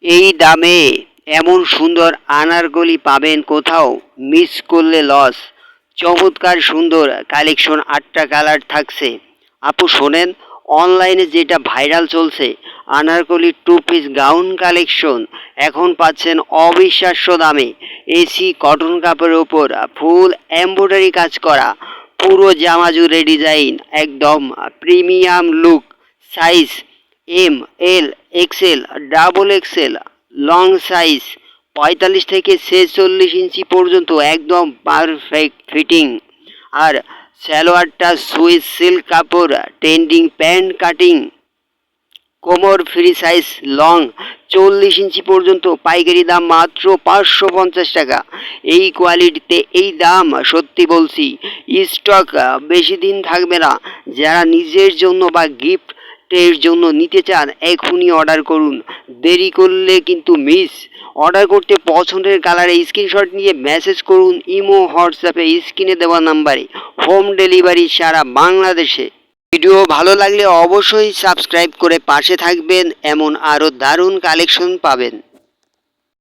এই দামে এমন সুন্দর আনারকলি পাবেন কোথাও, মিস করলে লস। চমৎকার সুন্দর কালেকশন, 8টা কালার থাকছে। আপু শোনেন, অনলাইনে যেটা ভাইরাল চলছে আনারকলি 2 পিস গাউন কালেকশন এখন পাচ্ছেন অবিশ্বাস্য দামে। এসি কটন কাপড়ের ওপর ফুল এমব্রয়ডারি কাজ করা, পুরো জামা জুড়ে ডিজাইন, একদম premium look. Size M, L, XL, double XL, long size 45 থেকে 46 ইঞ্চি পর্যন্ত একদম পারফেক্ট ফিটিং। আর সালোয়ারটা সুইস সিল্ক কাপড়, ট্রেন্ডিং প্যান্ট কাটিং, কোমর ফ্রি সাইজ লং 40 ইঞ্চি পর্যন্ত, পাইকারি দাম মাত্র 550 টাকা। এই কোয়ালিটিতে এই দাম, সত্যি বলছি স্টক বেশি দিন থাকবে না। যারা নিজের জন্য বা গিফটের জন্য নিতে চান এখনই অর্ডার করুন, দেরি করলে কিন্তু মিস। অর্ডার করতে পছন্দের কালারে স্ক্রিনশট নিয়ে মেসেজ করুন ইমো হোয়াটসঅ্যাপে স্ক্রিনে দেওয়া নাম্বারে। হোম ডেলিভারি সারা বাংলাদেশে। ভিডিও ভালো লাগলে অবশ্যই সাবস্ক্রাইব করে পাশে থাকবেন, এমন আরও দারুণ কালেকশন পাবেন।